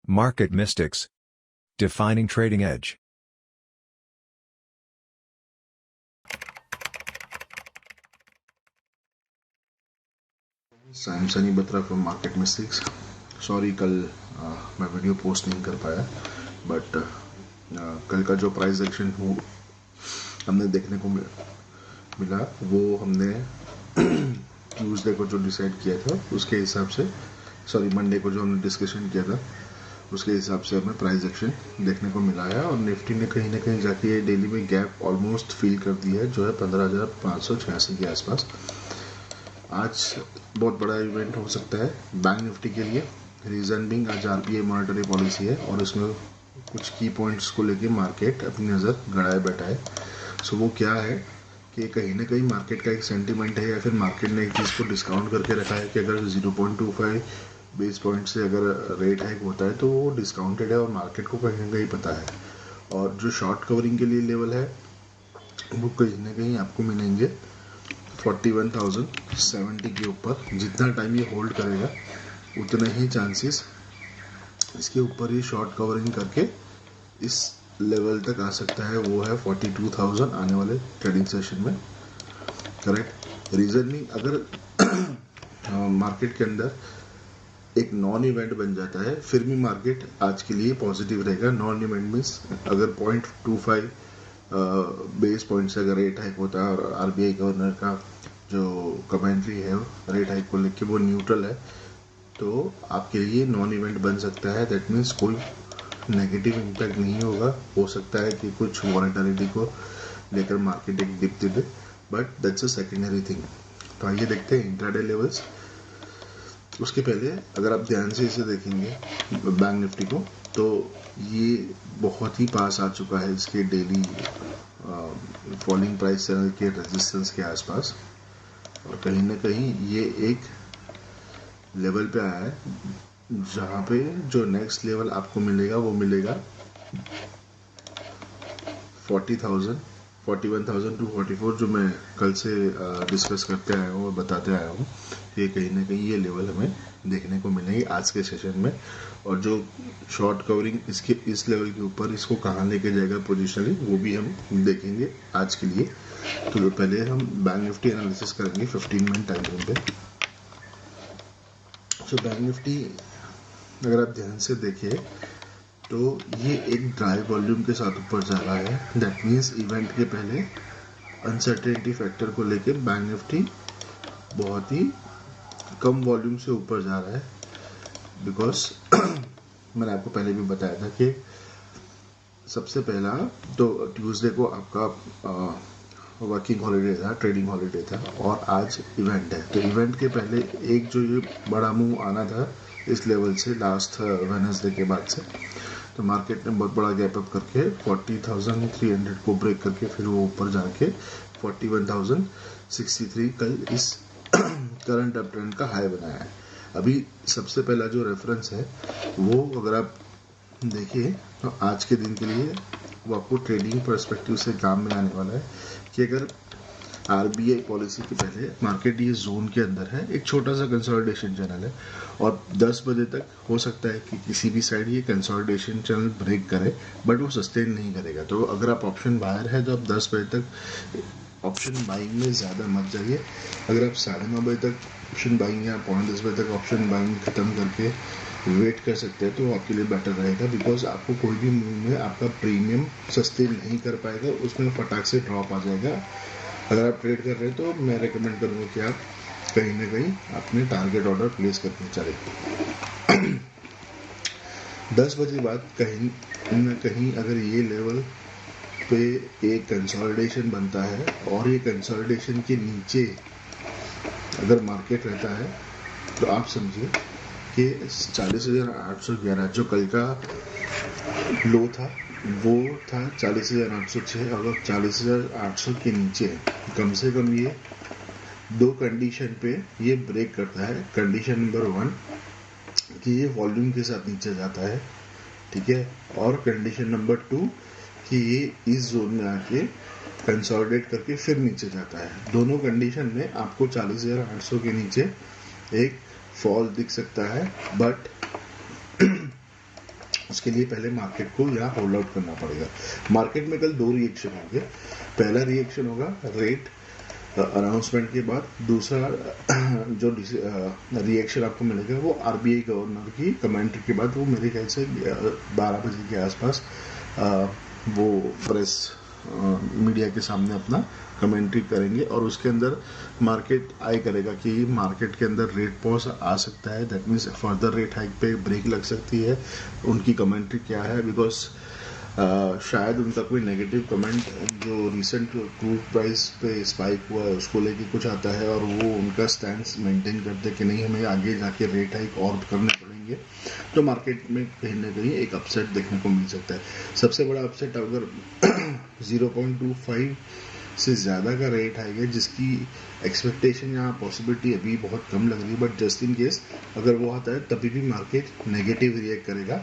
Market mystics. Defining trading edge. I'm Sunny Batra from Market Mystics. Sorry कल मैं video post नहीं कर पाया, बट कल का जो प्राइस एक्शन हमने देखने को मिला वो हमने ट्यूसडे को जो डिसाइड किया था उसके हिसाब से, सॉरी मंडे को जो हमने डिस्कशन किया था उसके हिसाब से हमें प्राइस एक्शन देखने को मिला है। और निफ्टी ने कहीं ना कहीं जाके डेली में गैप ऑलमोस्ट फिल कर दिया है, जो है 15,586 के आसपास। आज बहुत बड़ा इवेंट हो सकता है बैंक निफ्टी के लिए। रीज़न बिंग आज आरबीआई मॉनेटरी पॉलिसी है और इसमें कुछ की पॉइंट्स को लेके मार्केट अपनी नज़र गड़ाए बैठा है। सो वो क्या है कि कहीं ना कहीं मार्केट का एक सेंटीमेंट है या फिर मार्केट ने एक चीज़ को डिस्काउंट करके रखा है कि अगर 0.25 बेस पॉइंट से अगर रेट हाइक होता है तो वो डिस्काउंटेड है और मार्केट को कहीं ना कहीं पता है। और जो शॉर्ट कवरिंग के लिए लेवल है वो कहीं ना कहीं आपको मिलेंगे 41,070 के ऊपर। जितना टाइम ये होल्ड करेगा उतने ही चांसेस इसके ऊपर ही शॉर्ट कवरिंग करके इस लेवल तक आ सकता है, वो है 42,000 आने वाले ट्रेडिंग सेशन में। करेक्ट रीजन नहीं, अगर मार्केट के अंदर एक नॉन इवेंट बन जाता है फिर भी मार्केट आज के लिए पॉजिटिव रहेगा। नॉन इवेंट मीन्स अगर 0.25 बेस पॉइंट से अगर रेट हाइक होता है और आरबीआई गवर्नर का जो कमेंट्री है रेट हाइक को लेके वो न्यूट्रल है, तो आपके लिए नॉन इवेंट बन सकता है। दैट मीन्स कोई नेगेटिव इम्पैक्ट नहीं होगा। हो सकता है कि कुछ वॉलेटिलिटी को लेकर मार्केट एक डिप दे दे, but that's a secondary thing. तो आइए देखते हैं इंट्राडे लेवल्स। उसके पहले अगर आप ध्यान से इसे देखेंगे बैंक निफ्टी को, तो ये बहुत ही पास आ चुका है इसके डेली फॉलिंग प्राइस चैनल के रेजिस्टेंस के आसपास, और कहीं ना कहीं ये एक लेवल पे आया है जहाँ पे जो नेक्स्ट लेवल आपको मिलेगा वो मिलेगा 40,000, 41,244, जो मैं कल से डिस्कस करते आया हूँ और बताते आया हूँ। ये कहीं ना कहीं ये लेवल हमें देखने को मिलेंगे आज के सेशन में। और जो शॉर्ट कवरिंग इसके इस लेवल के ऊपर इसको कहाँ लेके जाएगा पोजिशनली, वो भी हम देखेंगे आज के लिए। तो पहले हम बैंक निफ्टी एनालिसिस करेंगे 15 मिनट टाइम फ्रेम पे। तो बैंक निफ्टी अगर आप ध्यान से देखिए तो ये एक ड्राई वॉल्यूम के साथ ऊपर जा रहा है। दैट मीन्स इवेंट के पहले अनसर्टेनिटी फैक्टर को लेके बैंक निफ्टी बहुत ही कम वॉल्यूम से ऊपर जा रहा है, बिकॉज मैंने आपको पहले भी बताया था कि सबसे पहला तो ट्यूसडे को आपका वर्किंग हॉलीडे था, ट्रेडिंग हॉलीडे था, और आज इवेंट है। तो इवेंट के पहले एक जो ये बड़ा मूव आना था इस लेवल से लास्ट वेडनेसडे के बाद से, तो मार्केट ने बहुत बड़ा गैप अप करके 40,300 को ब्रेक करके फिर वो ऊपर जाके 41,063 कल इस करंट अप ट्रेंड का हाई बनाया है। अभी सबसे पहला जो रेफरेंस है वो अगर आप देखिए तो आज के दिन के लिए वो आपको ट्रेडिंग पर्सपेक्टिव से काम में आने वाला है कि अगर आरबीआई पॉलिसी के पहले मार्केट ये जोन के अंदर है, एक छोटा सा कंसोलिडेशन चैनल है और 10 बजे तक हो सकता है कि किसी भी साइड ये कंसोलिडेशन चैनल ब्रेक करे, बट वो सस्टेन नहीं करेगा। तो अगर आप ऑप्शन बायर है तो आप 10 बजे तक ऑप्शन बाइंग में ज़्यादा मत जाइए। अगर आप 9:30 बजे तक ऑप्शन बाइंग या 10:45 बजे तक ऑप्शन बाइंग खत्म करके वेट कर सकते हैं तो आपके लिए बेटर रहेगा, बिकॉज आपको कोई भी मूव में आपका प्रीमियम सस्टेन नहीं कर पाएगा, उसमें फटाक से ड्रॉप आ जाएगा। अगर आप ट्रेड कर रहे हैं तो मैं रेकमेंड करूँगा कि आप कहीं ना कहीं अपने टारगेट ऑर्डर प्लेस करके चले। 10 बजे बाद कहीं न कहीं अगर ये लेवल पे एक कंसोलिडेशन बनता है और ये कंसोलिडेशन के नीचे अगर मार्केट रहता है तो आप समझिए कि 40,811 जो कल का लो था वो था 40,806। अगर 40,800 के नीचे कम से कम ये दो कंडीशन पे ये ब्रेक करता है। कंडीशन नंबर 1 कि ये वॉल्यूम के साथ नीचे जाता है, ठीक है, और कंडीशन नंबर 2 कि ये इस जोन में आके कंसोलिडेट करके फिर नीचे जाता है। दोनों कंडीशन में आपको 40,800 के नीचे एक फॉल दिख सकता है, बट उसके लिए पहले मार्केट को यहाँ होल्ड आउट करना पड़ेगा। मार्केट में कल 2 रिएक्शन होंगे। पहला रिएक्शन होगा रेट अनाउंसमेंट के बाद, दूसरा जो रिएक्शन आपको मिलेगा वो आरबीआई गवर्नर की कमेंट्री के बाद। वो मेरे ख्याल से 12 बजे के आसपास वो प्रेस मीडिया के सामने अपना कमेंट्री करेंगे और उसके अंदर मार्केट आई करेगा कि मार्केट के अंदर रेट पॉज आ सकता है, that means further rate hike पे ब्रेक लग सकती है। उनकी कमेंट्री क्या है, बिकॉज शायद उनका कोई नेगेटिव कमेंट जो रिसेंट क्रूड प्राइस पे स्पाइक हुआ है उसको लेके कुछ आता है और वो उनका स्टैंड मेंटेन करते कि नहीं हमें आगे जाके रेट हाइक और करने पड़ेंगे, तो मार्केट में कहीं ना कहीं एक अपसेट देखने को मिल सकता है। सबसे बड़ा अपसेट अगर 0.25 से ज़्यादा का रेट हाइक है, जिसकी एक्सपेक्टेशन यहाँ पॉसिबिलिटी अभी बहुत कम लग रही है, बट जस्ट इन केस अगर वो आता है तभी भी मार्केट नेगेटिव रिएक्ट करेगा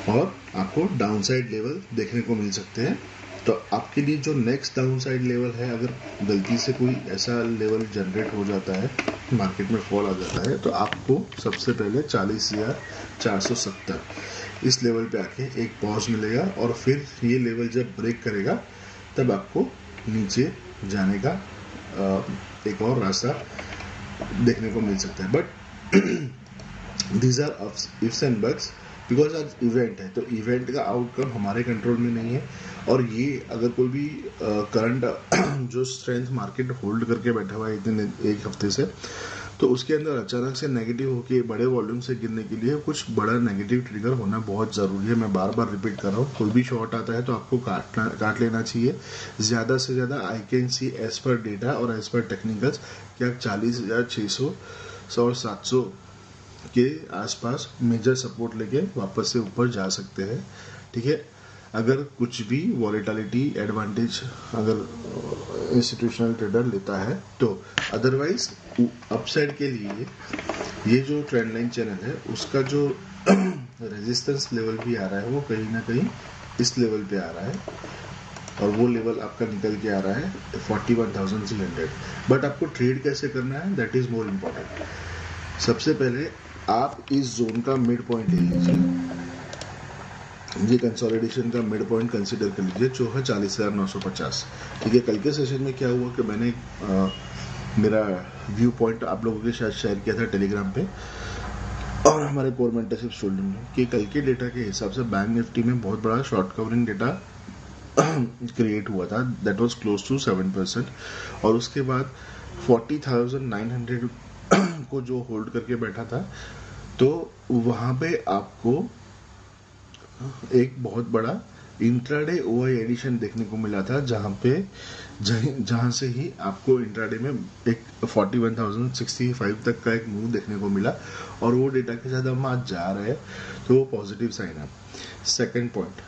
और आपको डाउनसाइड लेवल देखने को मिल सकते हैं। तो आपके लिए जो नेक्स्ट डाउनसाइड लेवल है, अगर गलती से कोई ऐसा लेवल जनरेट हो जाता है, मार्केट में फॉल आ जाता है, तो आपको सबसे पहले 40,470 इस लेवल पे आके एक पॉज मिलेगा और फिर ये लेवल जब ब्रेक करेगा तब आपको नीचे जाने का एक और रास्ता देखने को मिल सकता है। But these are ifs and buts, because आज इवेंट है, तो इवेंट का आउटकम हमारे कंट्रोल में नहीं है। और ये अगर कोई भी करंट जो स्ट्रेंथ मार्केट होल्ड करके बैठा हुआ है इतने एक हफ्ते से, तो उसके अंदर अचानक से नेगेटिव होके बड़े वॉल्यूम से गिरने के लिए कुछ बड़ा नेगेटिव ट्रिगर होना बहुत ज़रूरी है। मैं बार बार रिपीट कर रहा हूँ, कोई भी शॉर्ट आता है तो आपको काट लेना चाहिए। ज़्यादा से ज़्यादा I can see as per data और एज पर टेक्निकल्स कि आप 40,600 और 700 के आसपास मेजर सपोर्ट लेके वापस से ऊपर जा सकते हैं। ठीक है, अगर कुछ भी वॉलेटिलिटी एडवांटेज अगर इंस्टीट्यूशनल ट्रेडर लेता है तो। अदरवाइज अपसाइड के लिए ये जो ट्रेंड लाइन चैनल है उसका जो रेजिस्टेंस लेवल भी आ रहा है वो कहीं ना कहीं इस लेवल पे आ रहा है और वो लेवल आपका निकल के आ रहा है 41,300। बट आपको ट्रेड कैसे करना है, दैट इज मोर इम्पोर्टेंट। सबसे पहले आप इस जोन का मिड पॉइंट ले लीजिए, ये कंसोलिडेशन का मिड पॉइंट कंसीडर कर लीजिए जो है 40,950। ठीक है, कल के सेशन में क्या हुआ कि मैंने मेरा व्यू पॉइंट आप लोगों के साथ शेयर किया था टेलीग्राम पे और हमारे कोर मेंटरशिप स्टूडेंट ने कि कल के डेटा के हिसाब से बैंक निफ्टी में बहुत बड़ा शॉर्ट कवरिंग डेटा क्रिएट हुआ था, दैट वाज क्लोज टू 7%। और उसके बाद 40,900 को जो होल्ड करके बैठा था, तो वहां पे आपको एक बहुत बड़ा इंट्राडे ओआई एडिशन देखने को मिला था, जहां से ही आपको इंट्राडे में एक 41,065 तक का एक मूव देखने को मिला और वो डेटा के साथ हम आज जा रहे हैं, तो वो पॉजिटिव साइन है। सेकंड पॉइंट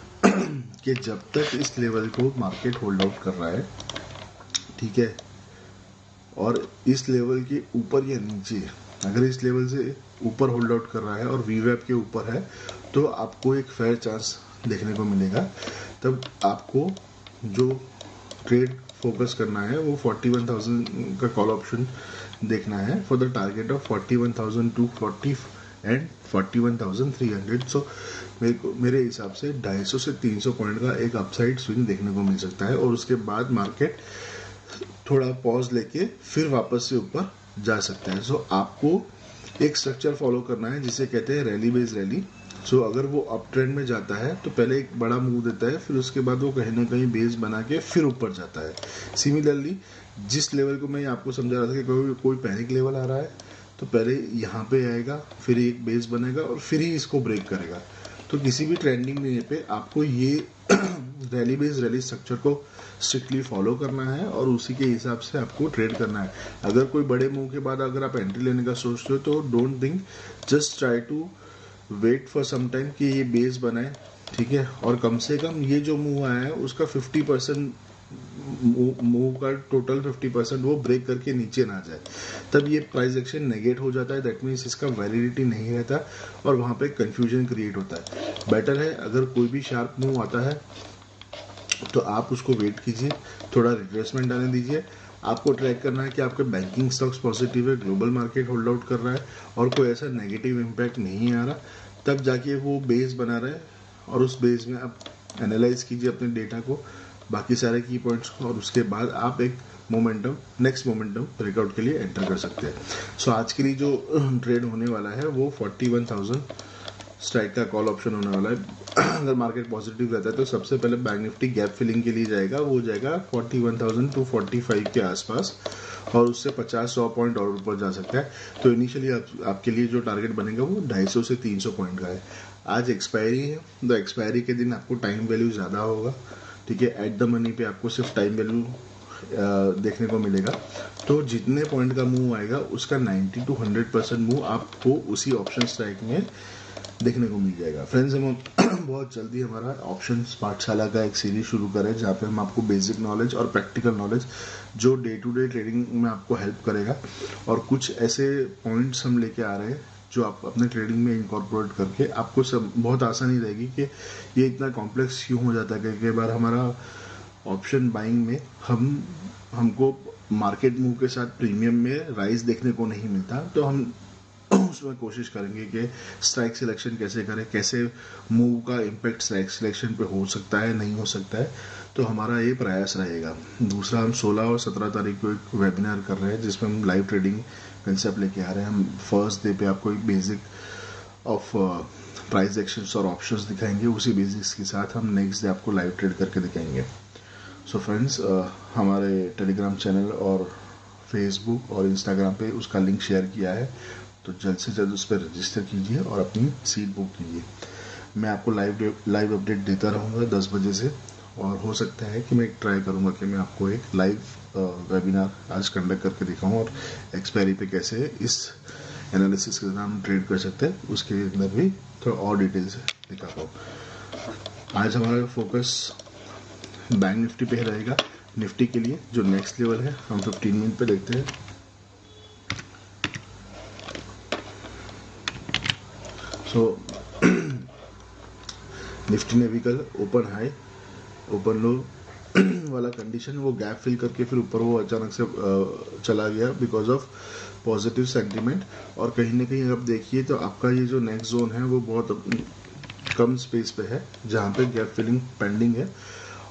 कि जब तक इस लेवल को मार्केट होल्ड आउट कर रहा है, ठीक है, और इस लेवल के ऊपर या नीचे, अगर इस लेवल से ऊपर होल्ड आउट कर रहा है और वीवैप के ऊपर है, तो आपको एक फेयर चांस देखने को मिलेगा। तब आपको जो ट्रेड फोकस करना है वो 41,000 का कॉल ऑप्शन देखना है for the target of 41,240 and 41,300। सो मेरे हिसाब से 250 से 300 पॉइंट का एक अपसाइड स्विंग देखने को मिल सकता है और उसके बाद मार्केट थोड़ा पॉज लेके फिर वापस से ऊपर जा सकता है। सो आपको एक स्ट्रक्चर फॉलो करना है जिसे कहते हैं रैली बेस्ड रैली। सो अगर वो अप ट्रेंड में जाता है तो पहले एक बड़ा मूव देता है, फिर उसके बाद वो कहीं ना कहीं बेस बना के फिर ऊपर जाता है। सिमिलरली जिस लेवल को मैं आपको समझा रहा था कि कोई पैनिक लेवल आ रहा है तो पहले यहाँ पे आएगा, फिर एक बेस बनेगा और फिर ही इसको ब्रेक करेगा। तो किसी भी ट्रेंडिंग में पे आपको ये रैली बेस्ड रैली स्ट्रक्चर को स्ट्रिक्टली फॉलो करना है और उसी के हिसाब से आपको ट्रेड करना है। अगर कोई बड़े मूव के बाद अगर आप एंट्री लेने का सोचते हो तो don't think, just try to wait for some time कि ये बेस बनाए, ठीक है, और कम से कम ये जो मूव आया है उसका 50% मूव का टोटल 50% वो ब्रेक करके नीचे ना जाए, तब ये प्राइस एक्शन नेगेट हो जाता है। दैट मीन्स इसका वैलिडिटी नहीं रहता और वहां पे कंफ्यूजन क्रिएट होता है। बेटर है अगर कोई भी शार्प मूव आता है तो आप उसको वेट कीजिए, थोड़ा रिट्रेसमेंट आने दीजिए। आपको ट्रैक करना है कि आपके बैंकिंग स्टॉक्स पॉजिटिव है, ग्लोबल मार्केट होल्ड आउट कर रहा है और कोई ऐसा नेगेटिव इम्पैक्ट नहीं आ रहा, तब जाके वो बेस बना रहे और उस बेस में आप एनालाइज कीजिए अपने डेटा को, बाकी सारे की पॉइंट्स को, और उसके बाद आप एक नेक्स्ट मोमेंटम ब्रेकआउट के लिए एंटर कर सकते हैं। सो आज के लिए जो ट्रेड होने वाला है वो 41,000 स्ट्राइक का कॉल ऑप्शन होने वाला है। अगर मार्केट पॉजिटिव रहता है तो सबसे पहले बैंक निफ्टी गैप फिलिंग के लिए जाएगा, वो जाएगा 41,000 to 45 के आसपास, और उससे 50-100 पॉइंट और ऊपर जा सकता है। तो इनिशियली आपके लिए जो टारगेट बनेगा वो 250 से 300 पॉइंट का है। आज एक्सपायरी है, तो एक्सपायरी के दिन आपको टाइम वैल्यू ज़्यादा होगा, ठीक है। एट द मनी पे आपको सिर्फ टाइम वैल्यू देखने को मिलेगा। तो जितने पॉइंट का मूव आएगा उसका 90 to 100% मूव आपको उसी ऑप्शन स्ट्राइक में देखने को मिल जाएगा। फ्रेंड्स, हम बहुत जल्दी हमारा ऑप्शन पाठशाला का एक सीरीज शुरू करें जहाँ पे हम आपको बेसिक नॉलेज और प्रैक्टिकल नॉलेज जो डे टू डे ट्रेडिंग में आपको हेल्प करेगा, और कुछ ऐसे पॉइंट्स हम लेके आ रहे हैं जो आप अपने ट्रेडिंग में इनकॉर्पोरेट करके आपको सब बहुत आसानी रहेगी कि ये इतना कॉम्प्लेक्स क्यों हो जाता है। कई बार हमारा ऑप्शन बाइंग में हमको मार्केट मूव के साथ प्रीमियम में राइज देखने को नहीं मिलता, तो हम उसमें कोशिश करेंगे कि स्ट्राइक सिलेक्शन कैसे करें, कैसे मूव का इम्पैक्ट स्ट्राइक सिलेक्शन पे हो सकता है, नहीं हो सकता है। तो हमारा ये प्रयास रहेगा। दूसरा, हम 16 और 17 तारीख को एक वेबिनार कर रहे हैं जिसमें हम लाइव ट्रेडिंग कंसेप्ट लेके आ रहे हैं। हम फर्स्ट डे पे आपको एक बेसिक ऑफ प्राइस एक्शंस और ऑप्शंस दिखाएंगे, उसी बेसिक्स के साथ हम नेक्स्ट डे आपको लाइव ट्रेड करके दिखाएंगे। सो फ्रेंड्स, हमारे टेलीग्राम चैनल और फेसबुक और इंस्टाग्राम पे उसका लिंक शेयर किया है, तो जल्द से जल्द उस पर रजिस्टर कीजिए और अपनी सीट बुक कीजिए। मैं आपको लाइव अपडेट देता रहूँगा 10 बजे से, और हो सकता है कि मैं ट्राई करूँगा कि मैं आपको एक लाइव वेबिनार आज कंडक्ट करके दिखाऊँ और एक्सपायरी पे कैसे इस एनालिसिस के साथ हम ट्रेड कर सकते हैं उसके अंदर भी थोड़ा और डिटेल से दिखा पाऊँ। आज हमारा फोकस बैंक निफ्टी पे रहेगा। निफ्टी के लिए जो नेक्स्ट लेवल है हम 15 मिनट पे देखते हैं। सो निफ्टी ने भी कल ओपन हाई ओपन लो वाला कंडीशन वो गैप फिल करके फिर ऊपर वो अचानक से चला गया बिकॉज ऑफ पॉजिटिव सेंटीमेंट। और कहीं ना कहीं आप देखिए तो आपका ये जो नेक्स्ट जोन है वो बहुत कम स्पेस पे है जहाँ पे गैप फिलिंग पेंडिंग है।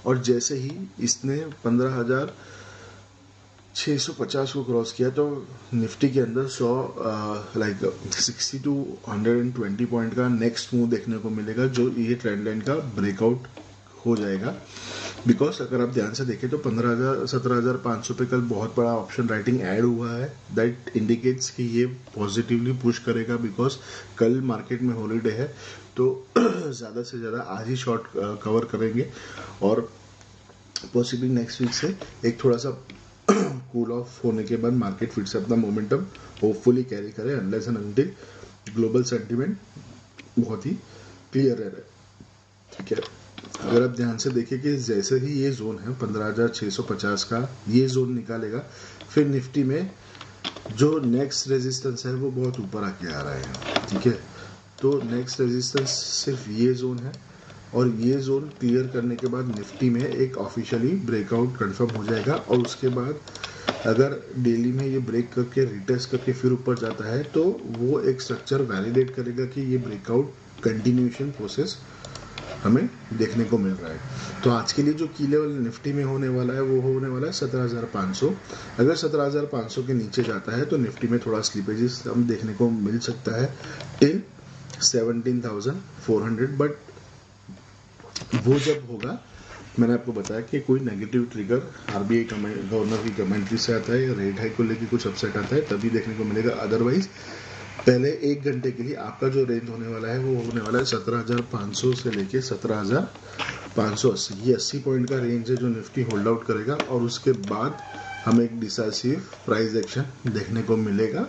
और जैसे ही इसने 15,650 को क्रॉस किया तो निफ्टी के अंदर 60 to 120 पॉइंट का नेक्स्ट मूव देखने को मिलेगा, जो ये ट्रेंड लाइन का ब्रेकआउट हो जाएगा। बिकॉज अगर आप ध्यान से देखें तो 17,500 पे कल बहुत बड़ा ऑप्शन राइटिंग ऐड हुआ है। दैट इंडिकेट्स कि ये पॉजिटिवली पुश करेगा, बिकॉज कल मार्केट में हॉलीडे है तो ज़्यादा से ज़्यादा आज ही शॉर्ट कवर करेंगे, और पॉसिबली नेक्स्ट वीक से एक थोड़ा सा कूल ऑफ होने के बाद मार्केट फिर से अपना मोमेंटम होपफुली कैरी करे, unless and until global sentiment बहुत ही क्लियर रह रहा है, ठीक है। अगर आप ध्यान से देखिए कि जैसे ही ये जोन है 15,650 का ये जोन निकालेगा, फिर निफ्टी में जो नेक्स्ट रेजिस्टेंस है वो बहुत ऊपर आके आ रहा है, ठीक है। तो नेक्स्ट रेजिस्टेंस सिर्फ ये जोन है, और ये जोन क्लियर करने के बाद निफ्टी में एक ऑफिशियली ब्रेकआउट कंफर्म हो जाएगा। और उसके बाद अगर डेली में ये ब्रेक करके रिटेस्ट करके फिर ऊपर जाता है तो वो एक स्ट्रक्चर वैलिडेट करेगा कि ये ब्रेकआउट कंटिन्यूएशन प्रोसेस हमें देखने को मिल रहा है। तो आज के लिए जो की लेवल निफ्टी में होने वाला है वो होने वाला है 17,500। अगर 17,500 के नीचे जाता है तो निफ्टी में थोड़ा स्लिपेजेस हम देखने को मिल सकता है टिल 17,400। बट वो जब होगा, मैंने आपको बताया कि कोई नेगेटिव ट्रिगर आरबीआई गवर्नर की कमेंट्री से आता है या रेट हाइक को लेकर कुछ अपसेट आता है तभी देखने को मिलेगा। अदरवाइज पहले 1 घंटे के लिए आपका जो रेंज होने वाला है वो होने वाला है 17,500 से लेके 17,580। ये 80 पॉइंट का रेंज है जो निफ्टी होल्ड आउट करेगा, और उसके बाद हमें एक डिसाइसिव प्राइस एक्शन देखने को मिलेगा।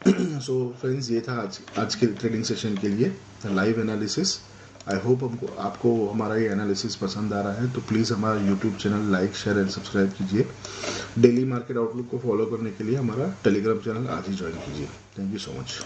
सो फ्रेंड्स, ये था आज के ट्रेडिंग सेशन के लिए लाइव एनालिसिस। आई होप आपको हमारा ये एनालिसिस पसंद आ रहा है, तो प्लीज़ हमारा YouTube channel like share and subscribe कीजिए। डेली मार्केट आउटलुक को फॉलो करने के लिए हमारा टेलीग्राम चैनल आज ही ज्वाइन कीजिए। Thank you so much.